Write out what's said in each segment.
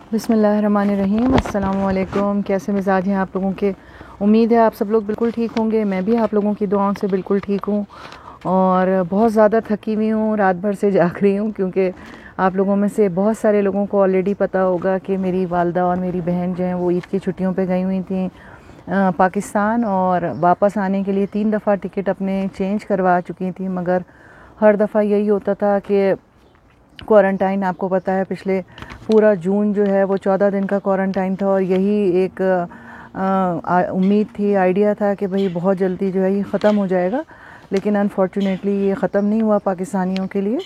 बिस्मिल्लाहिर्रहमानिर्रहीम। अस्सलाम वालेकुम। कैसे मिजाज हैं आप लोगों के? उम्मीद है आप सब लोग बिल्कुल ठीक होंगे। मैं भी आप लोगों की दुआओं से बिल्कुल ठीक हूँ और बहुत ज़्यादा थकी हुई हूँ, रात भर से जाग रही हूँ क्योंकि आप लोगों में से बहुत सारे लोगों को ऑलरेडी पता होगा कि मेरी वालदा और मेरी बहन जो हैं वो ईद की छुट्टियों पे गई हुई थी पाकिस्तान, और वापस आने के लिए 3 दफ़ा टिकट अपने चेंज करवा चुकी थी, मगर हर दफ़ा यही होता था कि क्वारंटाइन, आपको पता है पिछले पूरा जून जो है वो 14 दिन का क्वारंटाइन था, और यही एक उम्मीद थी, आइडिया था कि भाई बहुत जल्दी जो है ये ख़त्म हो जाएगा। लेकिन अनफॉर्चुनेटली ये ख़त्म नहीं हुआ पाकिस्तानियों के लिए।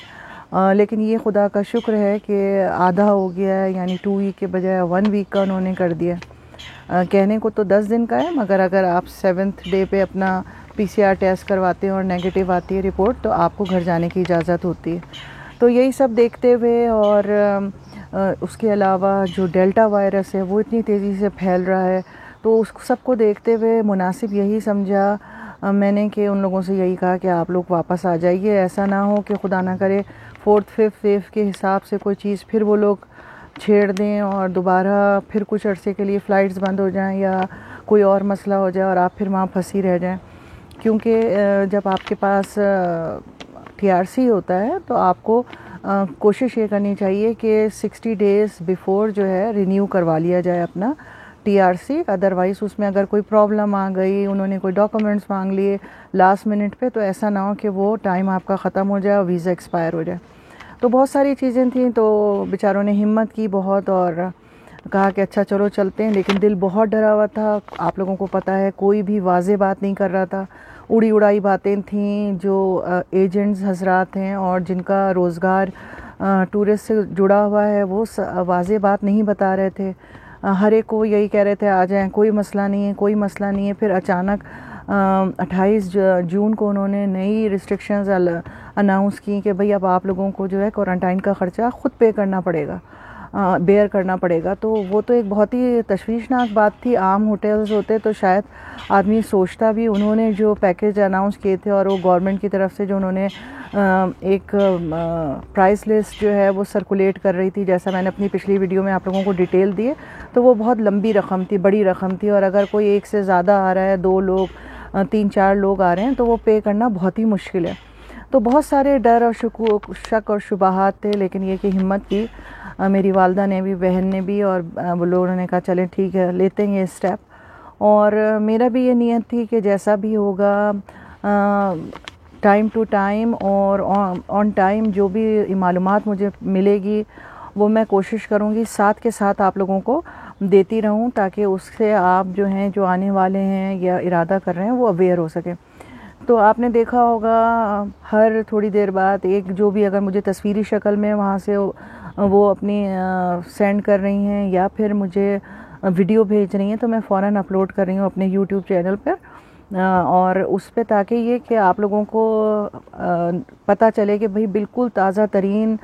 लेकिन ये खुदा का शुक्र है कि आधा हो गया है, यानी 2 वीक के बजाय 1 वीक का उन्होंने कर दिया। कहने को तो 10 दिन का है, मगर अगर आप 7th डे पे अपना PCR टेस्ट करवाते हैं और नेगेटिव आती है रिपोर्ट तो आपको घर जाने की इजाज़त होती है। तो यही सब देखते हुए और उसके अलावा जो डेल्टा वायरस है वो इतनी तेज़ी से फैल रहा है, तो उस सबको देखते हुए मुनासिब यही समझा मैंने कि उन लोगों से यही कहा कि आप लोग वापस आ जाइए। ऐसा ना हो कि खुदा ना करे 4th 5th वेव के हिसाब से कोई चीज़ फिर वो लोग छेड़ दें और दोबारा फिर कुछ अरसे के लिए फ़्लाइट्स बंद हो जाएं या कोई और मसला हो जाए और आप फिर वहाँ फंसी रह जाएं। क्योंकि जब आपके पास TRC होता है तो आपको कोशिश ये करनी चाहिए कि 60 डेज़ बिफ़ोर जो है रिन्यू करवा लिया जाए अपना TRC। अदरवाइज़ उसमें अगर कोई प्रॉब्लम आ गई, उन्होंने कोई डॉक्यूमेंट्स मांग लिए लास्ट मिनट पे, तो ऐसा ना हो कि वो टाइम आपका ख़त्म हो जाए और वीज़ा एक्सपायर हो जाए। तो बहुत सारी चीज़ें थी, तो बेचारों ने हिम्मत की बहुत और कहा कि अच्छा चलो चलते हैं, लेकिन दिल बहुत डरा हुआ था। आप लोगों को पता है कोई भी वाज़े बात नहीं कर रहा था, उड़ी उड़ाई बातें थीं। जो एजेंट्स हजरात हैं और जिनका रोज़गार टूरिस्ट से जुड़ा हुआ है वो वाज़े बात नहीं बता रहे थे। हर एक को यही कह रहे थे आ जाएं, कोई मसला नहीं है, कोई मसला नहीं है। फिर अचानक 28 जून को उन्होंने नई रिस्ट्रिक्शंस अनाउंस की कि भाई अब आप लोगों को जो है क्वारंटाइन का ख़र्चा ख़ुद पे करना पड़ेगा, बेयर करना पड़ेगा। तो वो तो एक बहुत ही तशवीशनाक बात थी। आम होटल्स होते तो शायद आदमी सोचता भी। उन्होंने जो पैकेज अनाउंस किए थे और वो गवर्नमेंट की तरफ से जो उन्होंने एक प्राइस लिस्ट जो है वो सर्कुलेट कर रही थी, जैसा मैंने अपनी पिछली वीडियो में आप लोगों को डिटेल दिए, तो वो बहुत लंबी रकम थी, बड़ी रकम थी। और अगर कोई एक से ज़्यादा आ रहा है, 2 लोग 3-4 लोग आ रहे हैं, तो वो पे करना बहुत ही मुश्किल है। तो बहुत सारे डर और शक और शुबहात थे, लेकिन ये कि हिम्मत की मेरी वालदा ने भी, बहन ने भी, और वो लोगों ने कहा चलें ठीक है लेते हैं ये स्टेप। और मेरा भी ये नियत थी कि जैसा भी होगा टाइम टू टाइम और ऑन टाइम जो भी मालूमात मुझे मिलेगी वो मैं कोशिश करूँगी साथ के साथ आप लोगों को देती रहूँ, ताकि उससे आप जो हैं, जो आने वाले हैं या इरादा कर रहे हैं, वो अवेयर हो सके। तो आपने देखा होगा हर थोड़ी देर बाद एक जो भी अगर मुझे तस्वीरी शक्ल में वहाँ से वो अपनी सेंड कर रही हैं या फिर मुझे वीडियो भेज रही हैं, तो मैं फ़ौरन अपलोड कर रही हूँ अपने YouTube चैनल पर और उस पे, ताकि ये कि आप लोगों को पता चले कि भाई बिल्कुल ताज़ा तरीन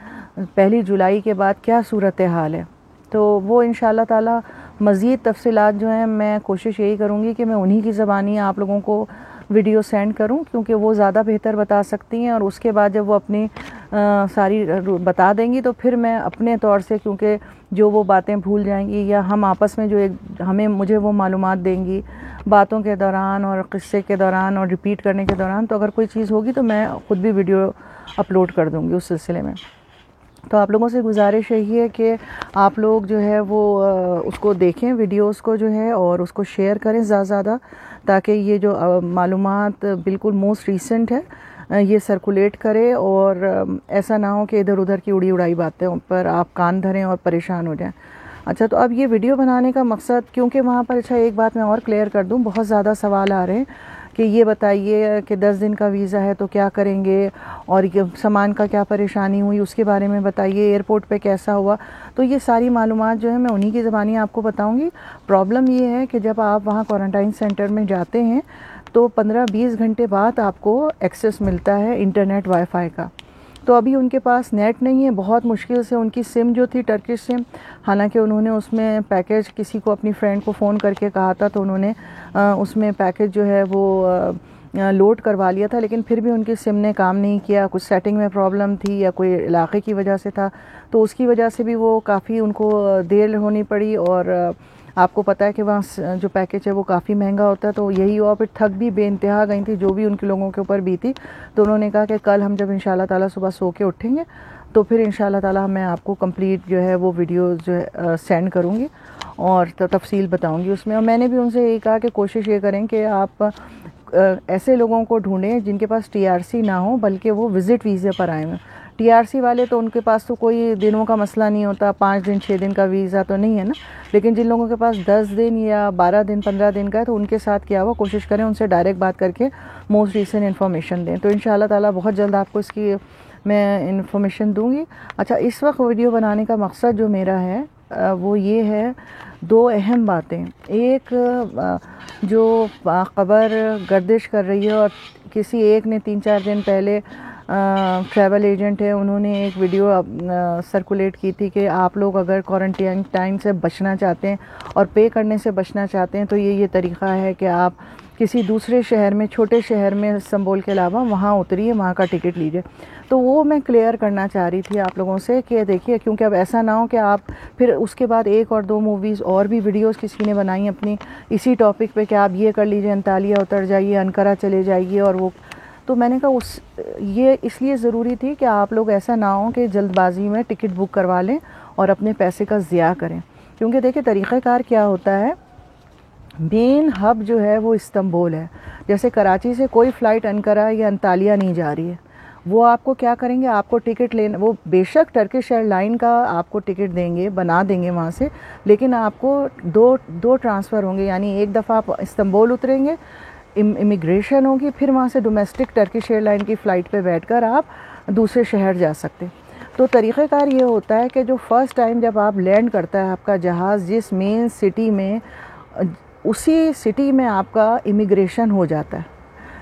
1 जुलाई के बाद क्या सूरत हाल है। तो वो इंशाल्लाह ताला मज़ीद तफसीलात जो हैं मैं कोशिश यही करूँगी कि मैं उन्हीं की ज़बानी आप लोगों को वीडियो सेंड करूं, क्योंकि वो ज़्यादा बेहतर बता सकती हैं। और उसके बाद जब वो अपनी सारी बता देंगी तो फिर मैं अपने तौर से, क्योंकि जो वो बातें भूल जाएंगी या हम आपस में जो एक मुझे वो मालूमात देंगी बातों के दौरान और क़िस्से के दौरान और रिपीट करने के दौरान, तो अगर कोई चीज़ होगी तो मैं ख़ुद भी वीडियो अपलोड कर दूँगी उस सिलसिले में। तो आप लोगों से गुजारिश यही है कि आप लोग जो है वो उसको देखें, वीडियोस को जो है, और उसको शेयर करें ज़्यादा से ज़्यादा, ताकि ये जो मालूमात बिल्कुल मोस्ट रीसेंट है ये सर्कुलेट करे और ऐसा ना हो कि इधर उधर की उड़ी उड़ाई बातें पर आप कान धरें और परेशान हो जाएं। अच्छा, तो अब ये वीडियो बनाने का मकसद, क्योंकि वहाँ पर, अच्छा एक बात मैं और क्लियर कर दूँ, बहुत ज़्यादा सवाल आ रहे हैं कि ये बताइए कि 10 दिन का वीज़ा है तो क्या करेंगे, और ये सामान का क्या परेशानी हुई उसके बारे में बताइए, एयरपोर्ट पे कैसा हुआ। तो ये सारी मालूमात जो है मैं उन्हीं की ज़बानी आपको बताऊंगी। प्रॉब्लम ये है कि जब आप वहाँ क्वारंटाइन सेंटर में जाते हैं तो 15-20 घंटे बाद आपको एक्सेस मिलता है इंटरनेट वाईफाई का। तो अभी उनके पास नेट नहीं है, बहुत मुश्किल से उनकी सिम जो थी टर्किश सिम, हालांकि उन्होंने उसमें पैकेज किसी को, अपनी फ्रेंड को फ़ोन करके कहा था, तो उन्होंने उसमें पैकेज जो है वो लोड करवा लिया था, लेकिन फिर भी उनकी सिम ने काम नहीं किया, कुछ सेटिंग में प्रॉब्लम थी या कोई इलाके की वजह से था, तो उसकी वजह से भी वो काफ़ी उनको देर होनी पड़ी। और आपको पता है कि वहाँ जो पैकेज है वो काफ़ी महंगा होता है, तो यही हुआ। फिर थक भी बेइंतहा गई थी जो भी उनके लोगों के ऊपर बीती। तो उन्होंने कहा कि कल हम जब इंशाल्लाह ताला सुबह सो के उठेंगे तो फिर इंशाल्लाह ताला मैं आपको कंप्लीट जो है वो वीडियो जो है सेंड करूँगी और तफसील बताऊँगी उसमें। और मैंने भी उनसे यही कहा कि कोशिश ये करें कि आप ऐसे लोगों को ढूंढें जिनके पास TRC ना हो, बल्कि वो विज़िट वीज़े पर आए हैं। TRC वाले तो उनके पास तो कोई दिनों का मसला नहीं होता, 5 दिन 6 दिन का वीज़ा तो नहीं है ना, लेकिन जिन लोगों के पास 10 दिन या 12 दिन 15 दिन का है, तो उनके साथ क्या हुआ, कोशिश करें उनसे डायरेक्ट बात करके मोस्ट रीसेंट इन्फॉर्मेशन दें। तो इंशाल्लाह ताला बहुत जल्द आपको इसकी मैं इन्फॉर्मेशन दूँगी। अच्छा, इस वक्त वीडियो बनाने का मकसद जो मेरा है वो ये है, 2 अहम बातें। एक जो खबर गर्दिश कर रही है और किसी एक ने 3-4 दिन पहले ट्रैवल एजेंट है, उन्होंने एक वीडियो सर्कुलेट की थी कि आप लोग अगर क्वारंटाइन टाइम से बचना चाहते हैं और पे करने से बचना चाहते हैं तो ये तरीक़ा है कि आप किसी दूसरे शहर में, छोटे शहर में इस्तांबुल के अलावा वहाँ उतरिए, वहाँ का टिकट लीजिए। तो वो मैं क्लियर करना चाह रही थी आप लोगों से कि देखिए, क्योंकि अब ऐसा ना हो कि आप फिर उसके बाद 1 और 2 मूवीज़ और भी वीडियोस किसी ने बनाई अपनी इसी टॉपिक पे कि आप ये कर लीजिए, अंतालिया उतर जाइए, अनकरा चले जाइए और वो। तो मैंने कहा ये इसलिए ज़रूरी थी कि आप लोग ऐसा ना हो कि जल्दबाजी में टिकट बुक करवा लें और अपने पैसे का ज़िया करें। क्योंकि देखिए तरीक़ाकार क्या होता है, मेन हब जो है वो इस्तांबुल है। जैसे कराची से कोई फ़्लाइट अनकरा या अंतालिया नहीं जा रही है, वो आपको क्या करेंगे, आपको टिकट लेना, वो बेशक टर्किश एयरलाइन का आपको टिकट देंगे, बना देंगे वहाँ से, लेकिन आपको दो ट्रांसफ़र होंगे। यानी एक दफ़ा आप इस्तांबुल उतरेंगे, इमिग्रेशन होगी, फिर वहाँ से डोमेस्टिक टर्किश एयरलाइन की फ़्लाइट पे बैठकर आप दूसरे शहर जा सकते। तो तरीक़ाकार ये होता है कि जो फ़र्स्ट टाइम जब आप लैंड करता है आपका जहाज़ जिस मेन सिटी में, उसी सिटी में आपका इमिग्रेशन हो जाता है।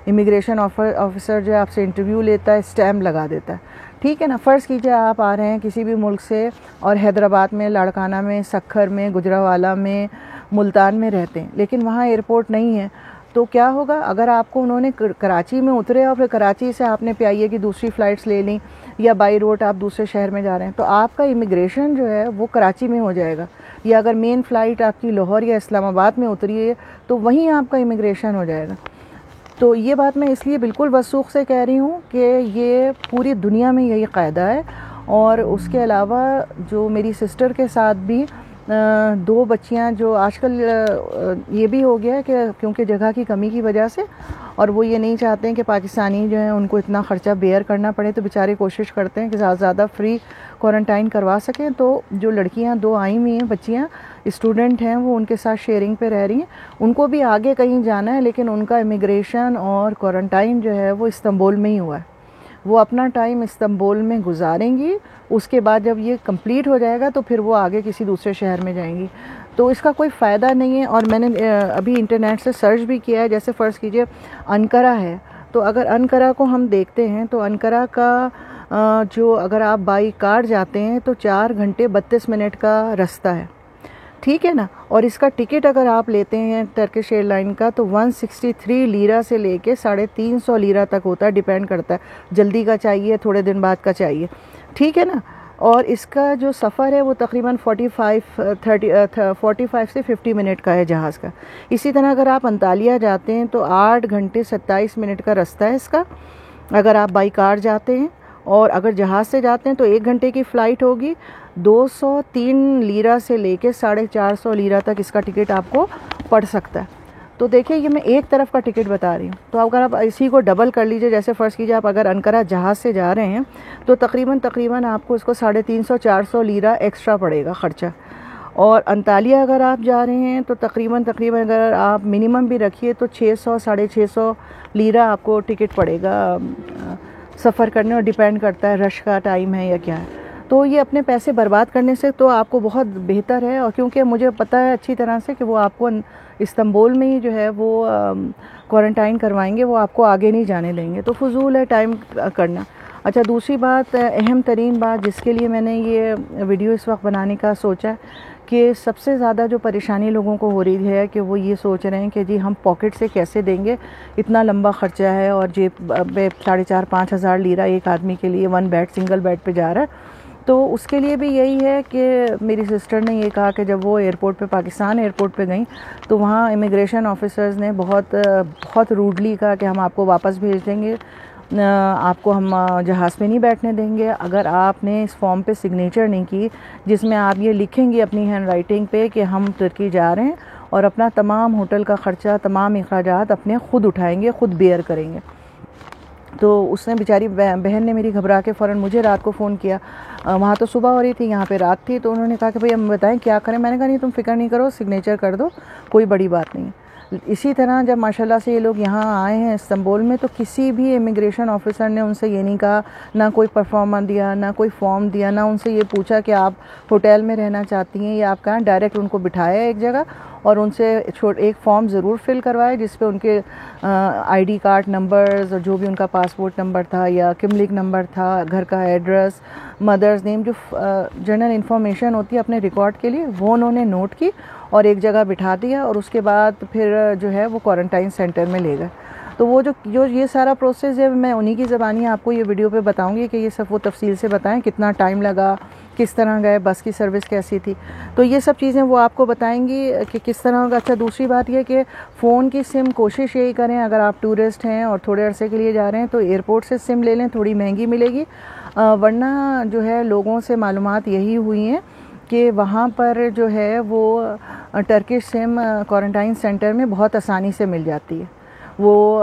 इमिग्रेशन ऑफिसर जो आपसे इंटरव्यू लेता है, स्टैम्प लगा देता है, ठीक है ना। फ़र्ज़ कीजिए आप आ रहे हैं किसी भी मुल्क से और हैदराबाद में, लाड़काना में, सक्खर में, गुजरावाला में, मुल्तान में रहते हैं, लेकिन वहाँ एयरपोर्ट नहीं है। तो क्या होगा, अगर आपको उन्होंने कराची में उतरे और फिर कराची से आपने PIA की दूसरी फ़्लाइट्स ले ली या बाई रोड आप दूसरे शहर में जा रहे हैं, तो आपका इमिग्रेशन जो है वो कराची में हो जाएगा। या अगर मेन फ़्लाइट आपकी लाहौर या इस्लामाबाद में उतरी है तो वहीं आपका इमिग्रेशन हो जाएगा। तो ये बात मैं इसलिए बिल्कुल वसूख से कह रही हूँ कि ये पूरी दुनिया में यही कायदा है। और उसके अलावा जो मेरी सिस्टर के साथ भी 2 बच्चियां जो आजकल ये भी हो गया है कि क्योंकि जगह की कमी की वजह से, और वो ये नहीं चाहते हैं कि पाकिस्तानी जो हैं उनको इतना ख़र्चा बेयर करना पड़े, तो बेचारे कोशिश करते हैं कि ज़्यादा से ज़्यादा फ्री क्वारंटाइन करवा सकें। तो जो लड़कियां 2 आई हुई हैं, बच्चियां स्टूडेंट हैं, वो उनके साथ शेयरिंग पे रह रही हैं। उनको भी आगे कहीं जाना है, लेकिन उनका इमिग्रेशन और क्वारंटाइन जो है वो इस्तांबुल में ही हुआ है। वो अपना टाइम इस्तांबुल में गुजारेंगी, उसके बाद जब ये कंप्लीट हो जाएगा तो फिर वो आगे किसी दूसरे शहर में जाएंगी। तो इसका कोई फ़ायदा नहीं है। और मैंने अभी इंटरनेट से सर्च भी किया है। जैसे फ़र्ज़ कीजिए अनकरा है, तो अगर अनकरा को हम देखते हैं तो अनकरा का जो अगर आप बाई कार जाते हैं तो 4 घंटे 32 मिनट का रास्ता है, ठीक है ना। और इसका टिकट अगर आप लेते हैं टर्किश एयरलाइन का तो 163 लीरा से लेके 350 लीरा तक होता है, डिपेंड करता है जल्दी का चाहिए, थोड़े दिन बाद का चाहिए, ठीक है ना। और इसका जो सफ़र है वो तकरीबन 45 से 50 मिनट का है जहाज़ का। इसी तरह अगर आप अंतालिया जाते हैं तो 8 घंटे 27 मिनट का रास्ता है इसका, अगर आप बाई कार जाते हैं। और अगर जहाज़ से जाते हैं तो 1 घंटे की फ़्लाइट होगी, 203 लीरा से लेके 450 लीरा तक इसका टिकट आपको पड़ सकता है। तो देखिए ये मैं एक तरफ का टिकट बता रही हूँ। तो अगर आप इसी को डबल कर लीजिए, जैसे फ़र्ज़ कीजिए आप अगर अनकरा जहाज़ से जा रहे हैं तो तकरीबन आपको इसको 350-400 लीरा एक्स्ट्रा पड़ेगा ख़र्चा। और अंतालिया अगर आप जा रहे हैं तो तकरीबन अगर आप मिनिमम भी रखिए तो 600-650 लीरा आपको टिकट पड़ेगा सफ़र करने, और डिपेंड करता है रश का टाइम है या क्या है। तो ये अपने पैसे बर्बाद करने से तो आपको बहुत बेहतर है। और क्योंकि मुझे पता है अच्छी तरह से कि वो आपको इस्तांबुल में ही जो है वो क्वारंटाइन करवाएंगे, वो आपको आगे नहीं जाने देंगे, तो फजूल है टाइम करना। अच्छा, दूसरी बात, अहम तरीन बात जिसके लिए मैंने ये वीडियो इस वक्त बनाने का सोचा कि सबसे ज़्यादा जो परेशानी लोगों को हो रही है कि वो ये सोच रहे हैं कि जी हम पॉकेट से कैसे देंगे, इतना लंबा ख़र्चा है और जेब में 4,500-5 हज़ार लीरा एक आदमी के लिए वन बेड सिंगल बेड पे जा रहा है। तो उसके लिए भी यही है कि मेरी सिस्टर ने ये कहा कि जब वो एयरपोर्ट पे पाकिस्तान एयरपोर्ट पे गई तो वहाँ इमिग्रेशन ऑफिसर्स ने बहुत रूडली कहा कि हम आपको वापस भेज देंगे, आपको हम जहाज़ पे नहीं बैठने देंगे अगर आपने इस फॉर्म पे सिग्नेचर नहीं की जिसमें आप ये लिखेंगे अपनी हैंड राइटिंग पे कि हम तुर्की जा रहे हैं और अपना तमाम होटल का ख़र्चा, तमाम अखराजात अपने ख़ुद उठाएंगे, ख़ुद बेयर करेंगे। तो उसने बेचारी बहन ने मेरी घबरा के फ़ौरन मुझे रात को फ़ोन किया। वहाँ तो सुबह हो रही थी, यहाँ पे रात थी, तो उन्होंने कहा कि भाई हम बताएं क्या करें। मैंने कहा नहीं तुम फ़िक्र नहीं करो, सिग्नेचर कर दो, कोई बड़ी बात नहीं। इसी तरह जब माशाल्लाह से ये लोग यहाँ आए हैं इस्तांबुल में तो किसी भी इमिग्रेशन ऑफिसर ने उनसे ये नहीं कहा, ना कोई परफॉर्मा दिया, ना कोई फॉर्म दिया, ना उनसे ये पूछा कि आप होटल में रहना चाहती हैं या आप कहाँ। डायरेक्ट उनको बिठाया एक जगह और उनसे एक फॉर्म ज़रूर फिल करवाया जिस पे उनके आईडी कार्ड नंबर्स और जो भी उनका पासपोर्ट नंबर था या किमलिक नंबर था, घर का एड्रेस, मदर्स नेम, जो जनरल इन्फॉर्मेशन होती है अपने रिकॉर्ड के लिए, वो उन्होंने नोट की और एक जगह बिठा दिया और उसके बाद फिर जो है वो क्वारंटाइन सेंटर में ले गए। तो वो जो ये सारा प्रोसेस है मैं उन्हीं की ज़बानी आपको ये वीडियो पे बताऊंगी कि ये सब वो तफसील से बताएं कितना टाइम लगा, किस तरह गए, बस की सर्विस कैसी थी, तो ये सब चीज़ें वो आपको बताएंगी कि किस तरह होगा। अच्छा, दूसरी बात यह कि फ़ोन की सिम कोशिश यही करें, अगर आप टूरिस्ट हैं और थोड़े अरसे के लिए जा रहे हैं तो एयरपोर्ट से सिम ले लें, थोड़ी महंगी मिलेगी। वरना जो है लोगों से मालूमात यही हुई हैं कि वहाँ पर जो है वो टर्किश सिम क्वारंटाइन सेंटर में बहुत आसानी से मिल जाती है। वो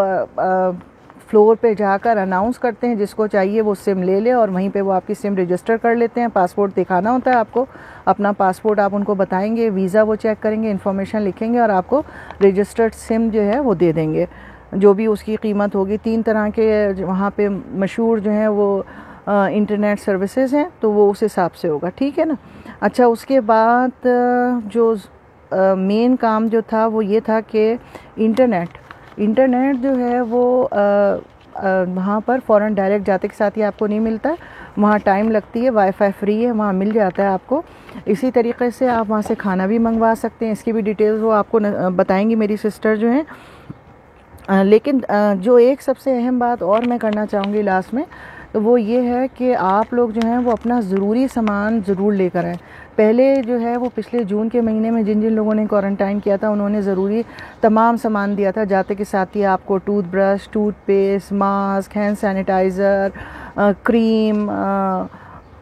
फ्लोर पे जाकर अनाउंस करते हैं जिसको चाहिए वो सिम ले ले और वहीं पे वो आपकी सिम रजिस्टर कर लेते हैं। पासपोर्ट दिखाना होता है आपको, अपना पासपोर्ट आप उनको बताएंगे, वीज़ा वो चेक करेंगे, इन्फॉर्मेशन लिखेंगे और आपको रजिस्टर्ड सिम जो है वो दे देंगे, जो भी उसकी कीमत होगी। 3 तरह के वहाँ पे मशहूर जो हैं वो इंटरनेट सर्विसेज हैं, तो वो उस हिसाब से होगा, ठीक है ना। अच्छा, उसके बाद जो मेन काम जो था वो ये था कि इंटरनेट जो है वो वहाँ पर फ़ौरन डायरेक्ट जाते के साथ ही आपको नहीं मिलता, वहाँ टाइम लगती है। वाईफाई फ्री है, वहाँ मिल जाता है आपको। इसी तरीके से आप वहाँ से खाना भी मंगवा सकते हैं, इसकी भी डिटेल्स वो आपको बताएंगी मेरी सिस्टर जो हैं। लेकिन जो एक सबसे अहम बात और मैं करना चाहूँगी लास्ट में, तो वो ये है कि आप लोग जो हैं वो अपना ज़रूरी सामान ज़रूर लेकर आएँ। पहले जो है वो पिछले जून के महीने में जिन जिन लोगों ने क्वारंटाइन किया था उन्होंने ज़रूरी तमाम सामान दिया था। जाते के साथ ही आपको toothbrush, toothpaste, mask, hand sanitiser, cream,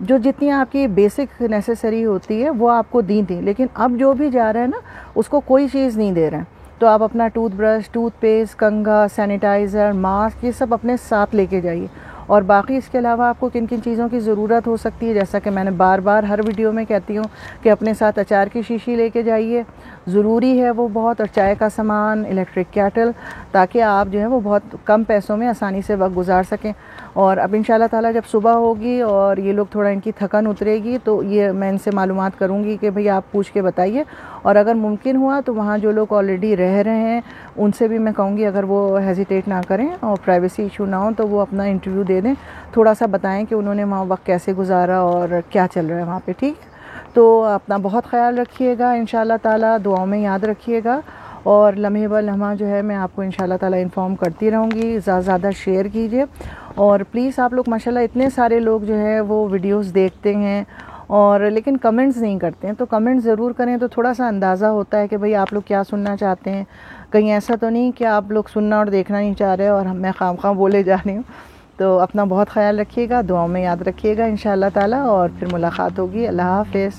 जो जितनी आपकी बेसिक नेसेसरी होती है वो आपको दी थी। लेकिन अब जो भी जा रहे हैं ना उसको कोई चीज़ नहीं दे रहे हैं। तो आप अपना टूथब्रश, टूथपेस्ट, कंघा, सैनिटाइज़र, मास्क, ये सब अपने साथ लेके जाइए। और बाकी इसके अलावा आपको किन किन चीज़ों की ज़रूरत हो सकती है, जैसा कि मैंने बार बार हर वीडियो में कहती हूँ कि अपने साथ अचार की शीशी लेके जाइए, ज़रूरी है वो बहुत, और चाय का सामान, इलेक्ट्रिक केटल, ताकि आप जो है वो बहुत कम पैसों में आसानी से वक्त गुजार सकें। और अब इंशाल्लाह ताला जब सुबह होगी और ये लोग थोड़ा इनकी थकन उतरेगी तो ये मैं इनसे मालूमात करूँगी कि भाई आप पूछ के बताइए। और अगर मुमकिन हुआ तो वहाँ जो लोग ऑलरेडी रह रहे हैं उनसे भी मैं कहूँगी अगर वो हेजिटेट ना करें और प्राइवेसी इशू ना हो तो वो अपना इंटरव्यू दे दें, थोड़ा सा बताएं कि उन्होंने वहाँ वक्त कैसे गुजारा और क्या चल रहा है वहाँ पे, ठीक है। तो अपना बहुत ख्याल रखिएगा, इंशाल्लाह ताला दुआओं में याद रखिएगा। और लम्हे ब लम्हा जो है मैं आपको इंशाल्लाह ताला इन्फॉर्म करती रहूँगी। ज़्यादा शेयर कीजिए और प्लीज़ आप लोग माशाल्लाह इतने सारे लोग जो है वो वीडियोस देखते हैं और लेकिन कमेंट्स नहीं करते हैं, तो कमेंट ज़रूर करें तो थोड़ा सा अंदाज़ा होता है कि भाई आप लोग क्या सुनना चाहते हैं। कहीं ऐसा तो नहीं कि आप लोग सुनना और देखना नहीं चाह रहे और मैं खामखा बोले जा रही हूँ। तो अपना बहुत ख्याल रखिएगा, दुआओं में याद रखिएगा इंशाल्लाह ताला, और फिर मुलाकात होगी। अल्लाह हाफ़िज़।